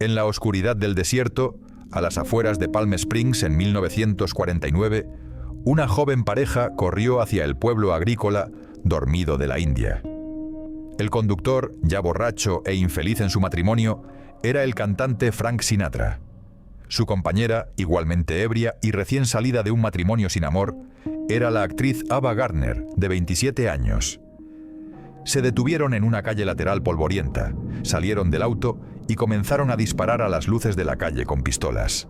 En la oscuridad del desierto, a las afueras de Palm Springs en 1949, una joven pareja corrió hacia el pueblo agrícola dormido de la India. El conductor, ya borracho e infeliz en su matrimonio, era el cantante Frank Sinatra. Su compañera, igualmente ebria y recién salida de un matrimonio sin amor, era la actriz Ava Gardner, de 27 años. Se detuvieron en una calle lateral polvorienta, salieron del auto y comenzaron a disparar a las luces de la calle con pistolas.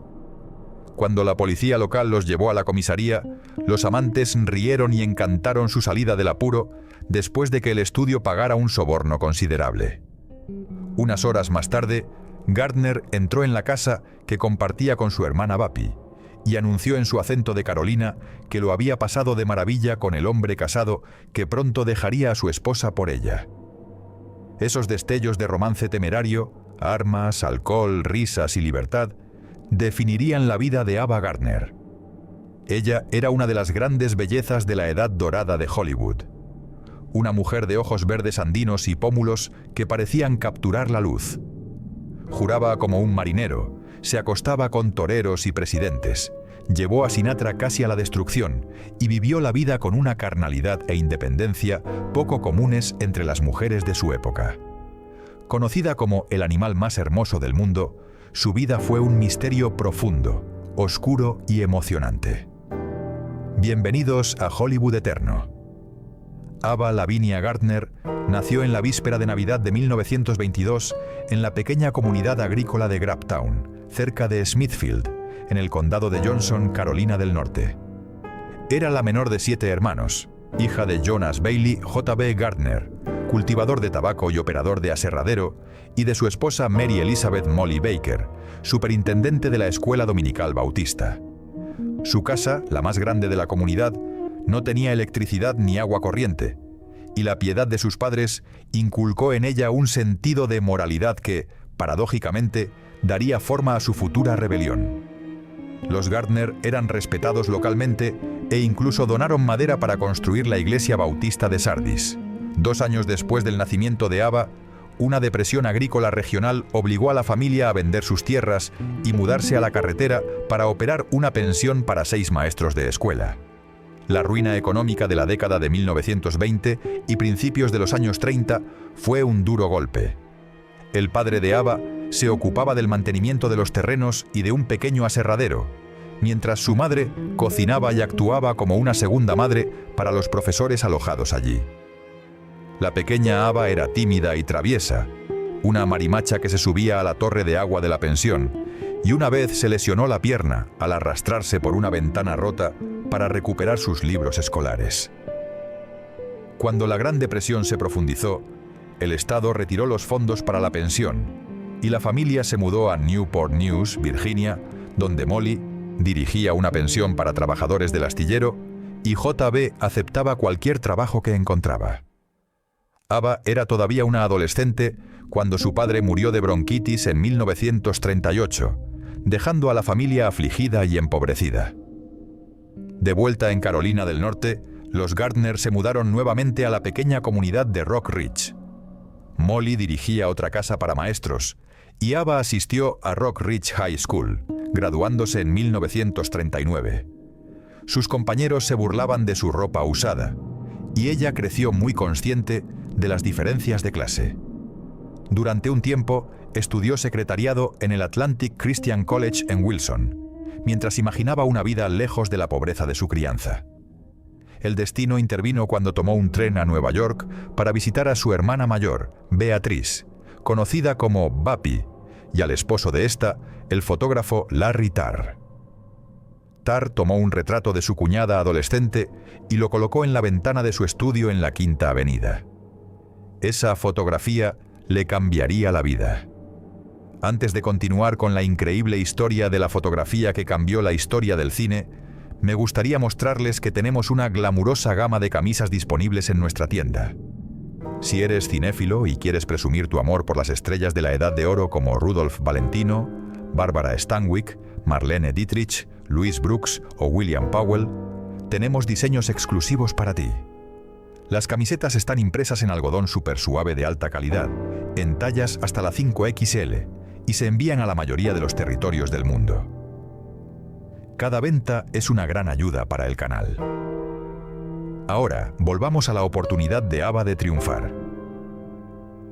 Cuando la policía local los llevó a la comisaría, los amantes rieron y encantaron su salida del apuro después de que el estudio pagara un soborno considerable. Unas horas más tarde, Gardner entró en la casa que compartía con su hermana Bapi y anunció en su acento de Carolina que lo había pasado de maravilla con el hombre casado que pronto dejaría a su esposa por ella. Esos destellos de romance temerario, armas, alcohol, risas y libertad, definirían la vida de Ava Gardner. Ella era una de las grandes bellezas de la edad dorada de Hollywood. Una mujer de ojos verdes andinos y pómulos que parecían capturar la luz. Juraba como un marinero, se acostaba con toreros y presidentes, llevó a Sinatra casi a la destrucción y vivió la vida con una carnalidad e independencia poco comunes entre las mujeres de su época. Conocida como el animal más hermoso del mundo, su vida fue un misterio profundo, oscuro y emocionante. Bienvenidos a Hollywood Eterno. Ava Lavinia Gardner nació en la víspera de Navidad de 1922 en la pequeña comunidad agrícola de Graptown, cerca de Smithfield, en el condado de Johnson, Carolina del Norte. Era la menor de 7 hermanos, hija de Jonas Bailey J.B. Gardner, cultivador de tabaco y operador de aserradero, y de su esposa Mary Elizabeth Molly Baker, superintendente de la escuela dominical bautista. Su casa, la más grande de la comunidad, no tenía electricidad ni agua corriente, y la piedad de sus padres inculcó en ella un sentido de moralidad que, paradójicamente, daría forma a su futura rebelión. Los Gardner eran respetados localmente e incluso donaron madera para construir la iglesia bautista de Sardis. 2 años después del nacimiento de Ava, una depresión agrícola regional obligó a la familia a vender sus tierras y mudarse a la carretera para operar una pensión para 6 maestros de escuela. La ruina económica de la década de 1920 y principios de los años 30 fue un duro golpe. El padre de Ava se ocupaba del mantenimiento de los terrenos y de un pequeño aserradero, mientras su madre cocinaba y actuaba como una segunda madre para los profesores alojados allí. La pequeña Ava era tímida y traviesa, una marimacha que se subía a la torre de agua de la pensión, y una vez se lesionó la pierna al arrastrarse por una ventana rota para recuperar sus libros escolares. Cuando la Gran Depresión se profundizó, el Estado retiró los fondos para la pensión y la familia se mudó a Newport News, Virginia, donde Molly dirigía una pensión para trabajadores del astillero y J.B. aceptaba cualquier trabajo que encontraba. Ava era todavía una adolescente cuando su padre murió de bronquitis en 1938, dejando a la familia afligida y empobrecida. De vuelta en Carolina del Norte, los Gardner se mudaron nuevamente a la pequeña comunidad de Rock Ridge. Molly dirigía otra casa para maestros y Ava asistió a Rock Ridge High School, graduándose en 1939. Sus compañeros se burlaban de su ropa usada y ella creció muy consciente de las diferencias de clase. Durante un tiempo, estudió secretariado en el Atlantic Christian College en Wilson, mientras imaginaba una vida lejos de la pobreza de su crianza. El destino intervino cuando tomó un tren a Nueva York para visitar a su hermana mayor, Beatrice, conocida como Bapi, y al esposo de esta, el fotógrafo Larry Tarr. Tarr tomó un retrato de su cuñada adolescente y lo colocó en la ventana de su estudio en la Quinta Avenida. Esa fotografía le cambiaría la vida. Antes de continuar con la increíble historia de la fotografía que cambió la historia del cine, me gustaría mostrarles que tenemos una glamurosa gama de camisas disponibles en nuestra tienda. Si eres cinéfilo y quieres presumir tu amor por las estrellas de la Edad de Oro como Rudolph Valentino, Barbara Stanwyck, Marlene Dietrich, Louise Brooks o William Powell, tenemos diseños exclusivos para ti. Las camisetas están impresas en algodón súper suave de alta calidad, en tallas hasta la 5XL, y se envían a la mayoría de los territorios del mundo. Cada venta es una gran ayuda para el canal. Ahora, volvamos a la oportunidad de ABBA de triunfar.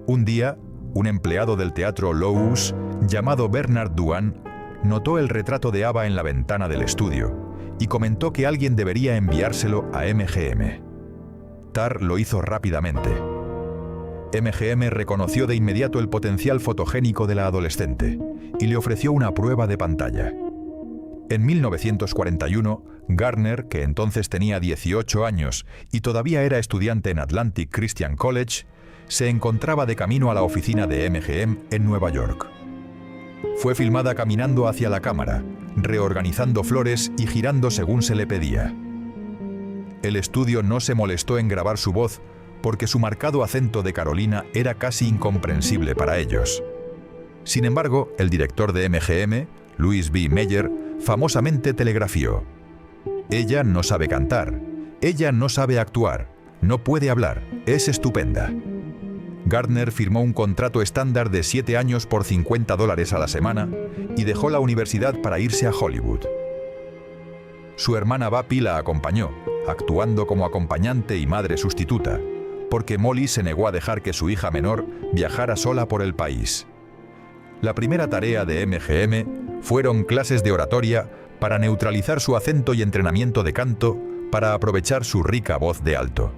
Un día, un empleado del teatro Loews, llamado Bernard Duan, notó el retrato de ABBA en la ventana del estudio y comentó que alguien debería enviárselo a MGM. Tar lo hizo rápidamente. MGM reconoció de inmediato el potencial fotogénico de la adolescente y le ofreció una prueba de pantalla. En 1941, Garner, que entonces tenía 18 años y todavía era estudiante en Atlantic Christian College, se encontraba de camino a la oficina de MGM en Nueva York. Fue filmada caminando hacia la cámara, reorganizando flores y girando según se le pedía. El estudio no se molestó en grabar su voz porque su marcado acento de Carolina era casi incomprensible para ellos. Sin embargo, el director de MGM, Louis B. Mayer, famosamente telegrafió: «Ella no sabe cantar, ella no sabe actuar, no puede hablar, es estupenda». Gardner firmó un contrato estándar de 7 años por $50 a la semana y dejó la universidad para irse a Hollywood. Su hermana Bapi la acompañó, actuando como acompañante y madre sustituta, porque Molly se negó a dejar que su hija menor viajara sola por el país. La primera tarea de MGM fueron clases de oratoria para neutralizar su acento y entrenamiento de canto para aprovechar su rica voz de alto.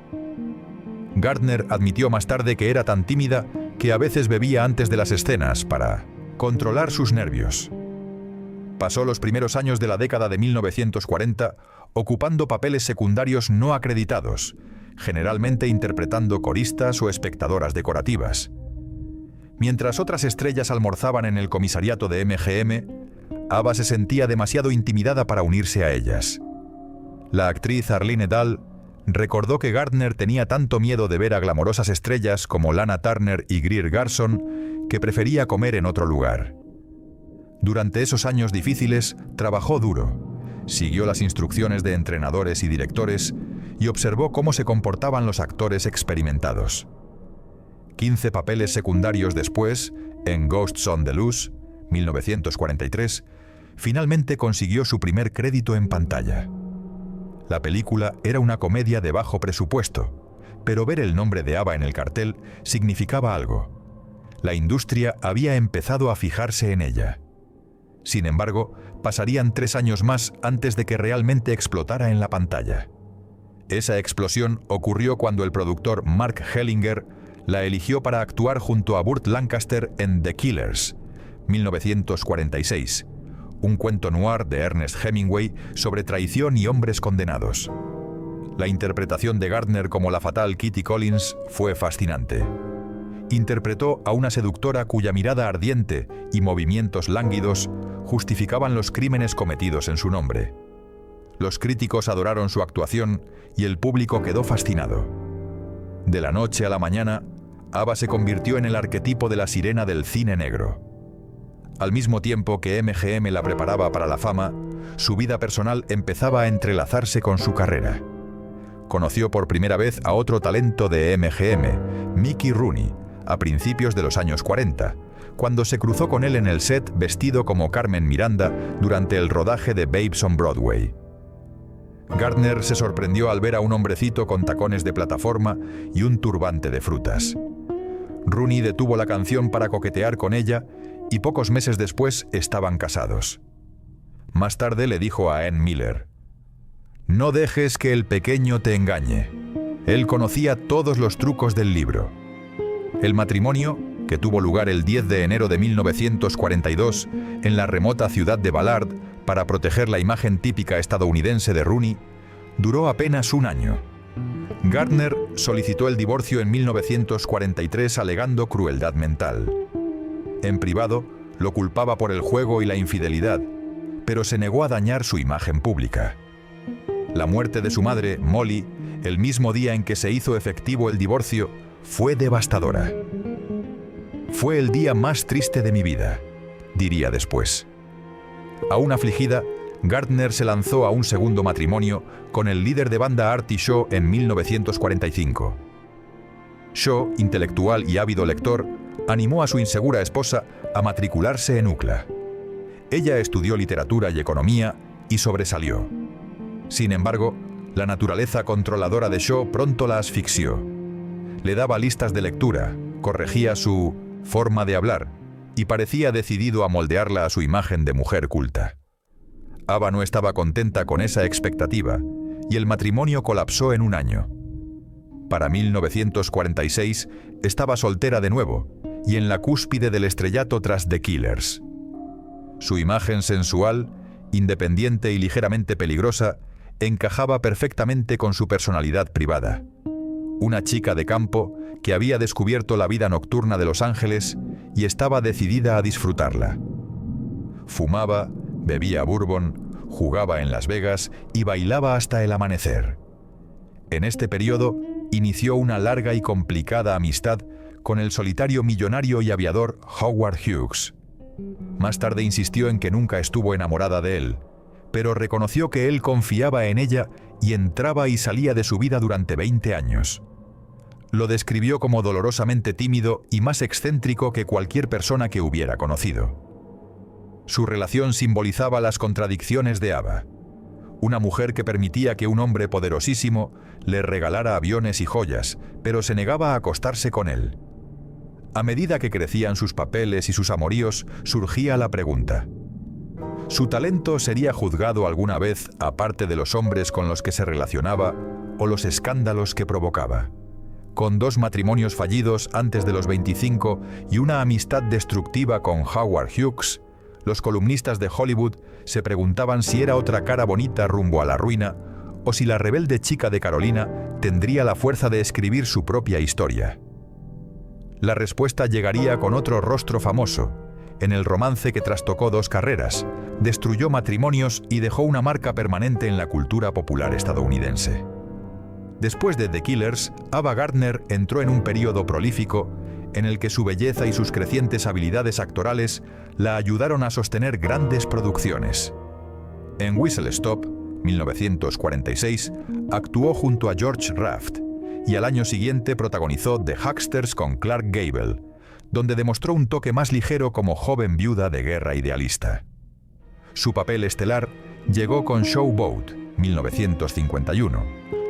Gardner admitió más tarde que era tan tímida que a veces bebía antes de las escenas para controlar sus nervios. Pasó los primeros años de la década de 1940 ocupando papeles secundarios no acreditados, generalmente interpretando coristas o espectadoras decorativas. Mientras otras estrellas almorzaban en el comisariato de MGM, ABBA se sentía demasiado intimidada para unirse a ellas. La actriz Arlene Dahl recordó que Gardner tenía tanto miedo de ver a glamorosas estrellas como Lana Turner y Greer Garson que prefería comer en otro lugar. Durante esos años difíciles, trabajó duro, siguió las instrucciones de entrenadores y directores y observó cómo se comportaban los actores experimentados. 15 papeles secundarios después, en Ghosts on the Loose, 1943, finalmente consiguió su primer crédito en pantalla. La película era una comedia de bajo presupuesto, pero ver el nombre de ABBA en el cartel significaba algo. La industria había empezado a fijarse en ella. Sin embargo, pasarían 3 años más antes de que realmente explotara en la pantalla. Esa explosión ocurrió cuando el productor Mark Hellinger la eligió para actuar junto a Burt Lancaster en The Killers, 1946, un cuento noir de Ernest Hemingway sobre traición y hombres condenados. La interpretación de Gardner como la fatal Kitty Collins fue fascinante. Interpretó a una seductora cuya mirada ardiente y movimientos lánguidos justificaban los crímenes cometidos en su nombre. Los críticos adoraron su actuación y el público quedó fascinado. De la noche a la mañana, ABBA se convirtió en el arquetipo de la sirena del cine negro. Al mismo tiempo que MGM la preparaba para la fama, su vida personal empezaba a entrelazarse con su carrera. Conoció por primera vez a otro talento de MGM, Mickey Rooney, a principios de los años 40, cuando se cruzó con él en el set vestido como Carmen Miranda durante el rodaje de Babes on Broadway. Gardner se sorprendió al ver a un hombrecito con tacones de plataforma y un turbante de frutas. Rooney detuvo la canción para coquetear con ella y pocos meses después estaban casados. Más tarde le dijo a Ann Miller: «No dejes que el pequeño te engañe. Él conocía todos los trucos del libro». El matrimonio, que tuvo lugar el 10 de enero de 1942 en la remota ciudad de Ballard para proteger la imagen típica estadounidense de Rooney, duró apenas un año. Gardner solicitó el divorcio en 1943 alegando crueldad mental. En privado, lo culpaba por el juego y la infidelidad, pero se negó a dañar su imagen pública. La muerte de su madre, Molly, el mismo día en que se hizo efectivo el divorcio, fue devastadora. «Fue el día más triste de mi vida», diría después. Aún afligida, Gardner se lanzó a un segundo matrimonio con el líder de banda Artie Shaw en 1945. Shaw, intelectual y ávido lector, animó a su insegura esposa a matricularse en UCLA. Ella estudió literatura y economía y sobresalió. Sin embargo, la naturaleza controladora de Shaw pronto la asfixió. Le daba listas de lectura, corregía su forma de hablar y parecía decidido a moldearla a su imagen de mujer culta. Ava no estaba contenta con esa expectativa y el matrimonio colapsó en un año. Para 1946 estaba soltera de nuevo y en la cúspide del estrellato tras The Killers. Su imagen sensual, independiente y ligeramente peligrosa encajaba perfectamente con su personalidad privada. Una chica de campo que había descubierto la vida nocturna de Los Ángeles y estaba decidida a disfrutarla. Fumaba, bebía bourbon, jugaba en Las Vegas y bailaba hasta el amanecer. En este periodo inició una larga y complicada amistad con el solitario millonario y aviador Howard Hughes. Más tarde insistió en que nunca estuvo enamorada de él, pero reconoció que él confiaba en ella y entraba y salía de su vida durante 20 años. Lo describió como dolorosamente tímido y más excéntrico que cualquier persona que hubiera conocido. Su relación simbolizaba las contradicciones de Ava. Una mujer que permitía que un hombre poderosísimo le regalara aviones y joyas, pero se negaba a acostarse con él. A medida que crecían sus papeles y sus amoríos, surgía la pregunta: ¿su talento sería juzgado alguna vez aparte de los hombres con los que se relacionaba o los escándalos que provocaba? Con 2 matrimonios fallidos antes de los 25 y una amistad destructiva con Howard Hughes, los columnistas de Hollywood se preguntaban si era otra cara bonita rumbo a la ruina o si la rebelde chica de Carolina tendría la fuerza de escribir su propia historia. La respuesta llegaría con otro rostro famoso, en el romance que trastocó 2 carreras, destruyó matrimonios y dejó una marca permanente en la cultura popular estadounidense. Después de The Killers, Ava Gardner entró en un período prolífico en el que su belleza y sus crecientes habilidades actorales la ayudaron a sostener grandes producciones. En Whistle Stop, 1946, actuó junto a George Raft y al año siguiente protagonizó The Hucksters con Clark Gable, donde demostró un toque más ligero como joven viuda de guerra idealista. Su papel estelar llegó con Showboat, 1951,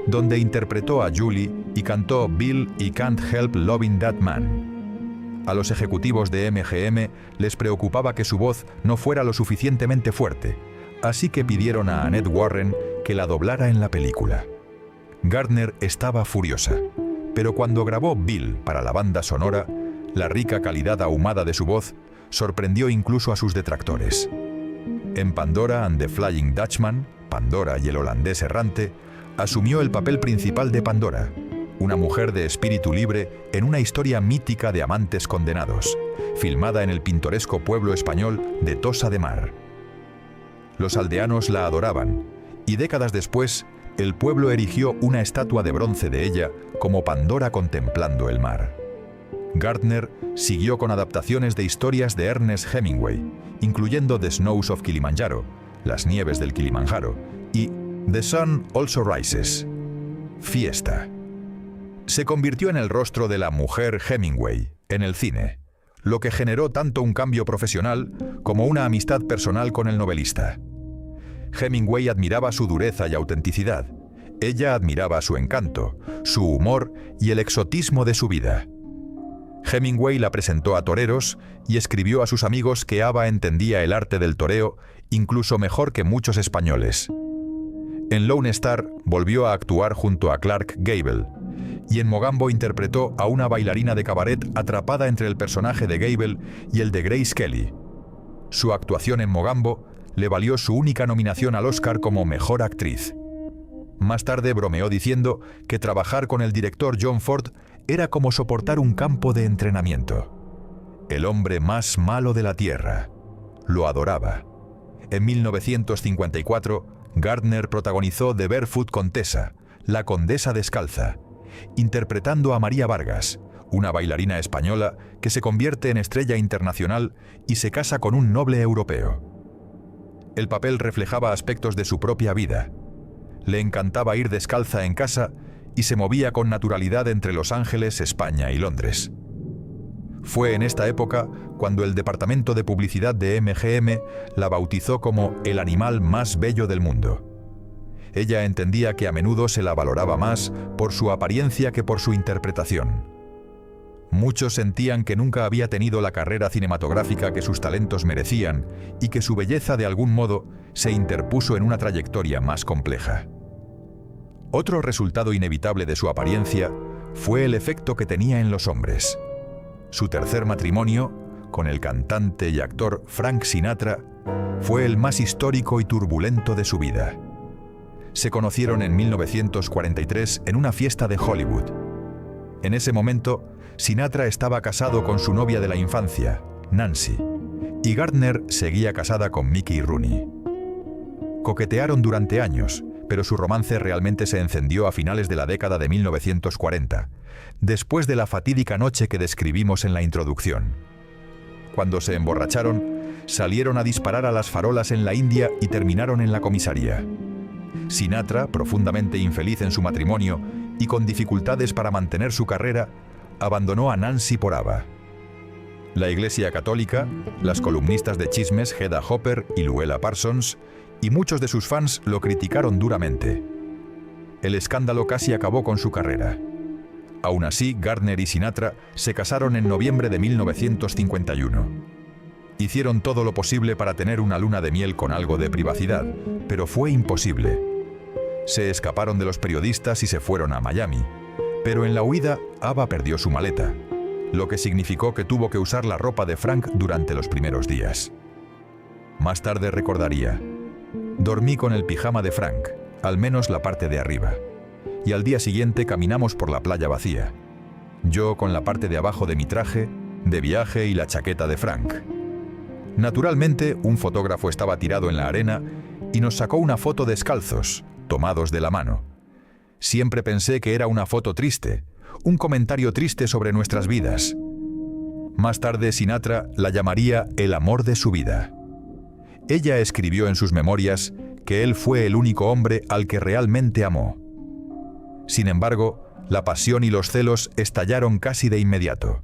donde interpretó a Julie y cantó Bill y Can't Help Loving That Man. A los ejecutivos de MGM les preocupaba que su voz no fuera lo suficientemente fuerte, así que pidieron a Annette Warren que la doblara en la película. Gardner estaba furiosa, pero cuando grabó Bill para la banda sonora, la rica calidad ahumada de su voz sorprendió incluso a sus detractores. En Pandora and the Flying Dutchman, Pandora y el holandés errante, asumió el papel principal de Pandora, una mujer de espíritu libre en una historia mítica de amantes condenados, filmada en el pintoresco pueblo español de Tossa de Mar. Los aldeanos la adoraban, y décadas después, el pueblo erigió una estatua de bronce de ella como Pandora contemplando el mar. Gardner siguió con adaptaciones de historias de Ernest Hemingway, incluyendo The Snows of Kilimanjaro, Las nieves del Kilimanjaro, y The Sun Also Rises, Fiesta. Se convirtió en el rostro de la mujer Hemingway en el cine, lo que generó tanto un cambio profesional como una amistad personal con el novelista. Hemingway admiraba su dureza y autenticidad. Ella admiraba su encanto, su humor y el exotismo de su vida. Hemingway la presentó a toreros y escribió a sus amigos que Ava entendía el arte del toreo incluso mejor que muchos españoles. En Lone Star volvió a actuar junto a Clark Gable, y en Mogambo interpretó a una bailarina de cabaret atrapada entre el personaje de Gable y el de Grace Kelly. Su actuación en Mogambo le valió su única nominación al Oscar como mejor actriz. Más tarde bromeó diciendo que trabajar con el director John Ford era como soportar un campo de entrenamiento. El hombre más malo de la tierra. Lo adoraba. En 1954, Gardner protagonizó The Barefoot Contessa, la condesa descalza, interpretando a María Vargas, una bailarina española que se convierte en estrella internacional y se casa con un noble europeo. El papel reflejaba aspectos de su propia vida. Le encantaba ir descalza en casa y se movía con naturalidad entre Los Ángeles, España y Londres. Fue en esta época cuando el departamento de publicidad de MGM la bautizó como el animal más bello del mundo. Ella entendía que a menudo se la valoraba más por su apariencia que por su interpretación. Muchos sentían que nunca había tenido la carrera cinematográfica que sus talentos merecían y que su belleza de algún modo se interpuso en una trayectoria más compleja. Otro resultado inevitable de su apariencia fue el efecto que tenía en los hombres. Su tercer matrimonio, con el cantante y actor Frank Sinatra, fue el más histórico y turbulento de su vida. Se conocieron en 1943 en una fiesta de Hollywood. En ese momento, Sinatra estaba casado con su novia de la infancia, Nancy, y Gardner seguía casada con Mickey Rooney. Coquetearon durante años, pero su romance realmente se encendió a finales de la década de 1940, después de la fatídica noche que describimos en la introducción. Cuando se emborracharon, salieron a disparar a las farolas en la India y terminaron en la comisaría. Sinatra, profundamente infeliz en su matrimonio y con dificultades para mantener su carrera, abandonó a Nancy por Ava. La Iglesia Católica, las columnistas de chismes Hedda Hopper y Luella Parsons, y muchos de sus fans lo criticaron duramente. El escándalo casi acabó con su carrera. Aún así, Gardner y Sinatra se casaron en noviembre de 1951. Hicieron todo lo posible para tener una luna de miel con algo de privacidad, pero fue imposible. Se escaparon de los periodistas y se fueron a Miami, pero en la huida, Ava perdió su maleta, lo que significó que tuvo que usar la ropa de Frank durante los primeros días. Más tarde recordaría: dormí con el pijama de Frank, al menos la parte de arriba, y al día siguiente caminamos por la playa vacía, yo con la parte de abajo de mi traje de viaje y la chaqueta de Frank. Naturalmente, un fotógrafo estaba tirado en la arena y nos sacó una foto descalzos, tomados de la mano. Siempre pensé que era una foto triste, un comentario triste sobre nuestras vidas. Más tarde, Sinatra la llamaría el amor de su vida. Ella escribió en sus memorias que él fue el único hombre al que realmente amó. Sin embargo, la pasión y los celos estallaron casi de inmediato.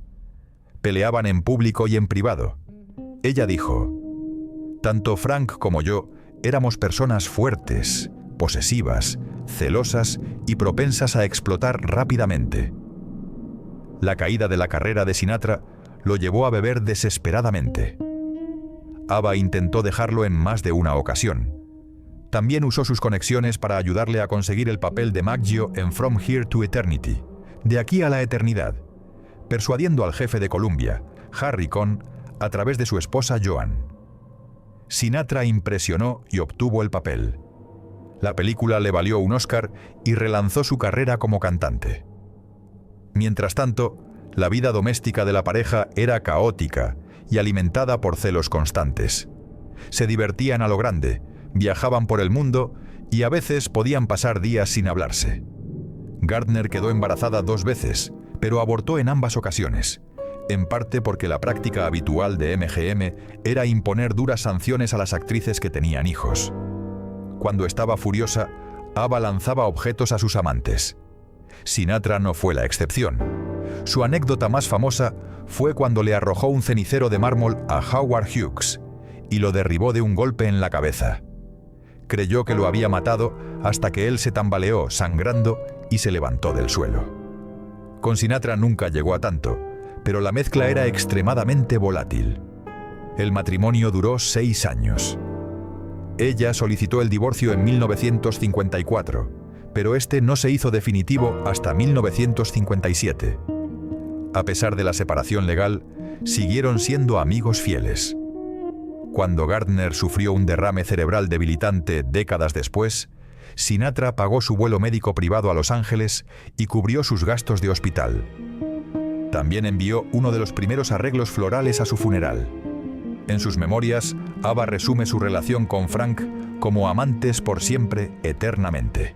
Peleaban en público y en privado. Ella dijo: tanto Frank como yo éramos personas fuertes, posesivas, celosas y propensas a explotar rápidamente. La caída de la carrera de Sinatra lo llevó a beber desesperadamente. Ava intentó dejarlo en más de una ocasión. También usó sus conexiones para ayudarle a conseguir el papel de Maggio en From Here to Eternity, de aquí a la eternidad, persuadiendo al jefe de Columbia, Harry Cohn, a través de su esposa Joan. Sinatra impresionó y obtuvo el papel. La película le valió un Oscar y relanzó su carrera como cantante. Mientras tanto, la vida doméstica de la pareja era caótica y alimentada por celos constantes. Se divertían a lo grande, viajaban por el mundo y a veces podían pasar días sin hablarse. Gardner quedó embarazada 2 veces, pero abortó en ambas ocasiones, en parte porque la práctica habitual de MGM era imponer duras sanciones a las actrices que tenían hijos. Cuando estaba furiosa, Ava lanzaba objetos a sus amantes. Sinatra no fue la excepción. Su anécdota más famosa fue cuando le arrojó un cenicero de mármol a Howard Hughes y lo derribó de un golpe en la cabeza. Creyó que lo había matado hasta que él se tambaleó, sangrando, y se levantó del suelo. Con Sinatra nunca llegó a tanto, pero la mezcla era extremadamente volátil. El matrimonio duró 6 años. Ella solicitó el divorcio en 1954, pero este no se hizo definitivo hasta 1957. A pesar de la separación legal, siguieron siendo amigos fieles. Cuando Gardner sufrió un derrame cerebral debilitante décadas después, Sinatra pagó su vuelo médico privado a Los Ángeles y cubrió sus gastos de hospital. También envió uno de los primeros arreglos florales a su funeral. En sus memorias, Ava resume su relación con Frank como amantes por siempre, eternamente.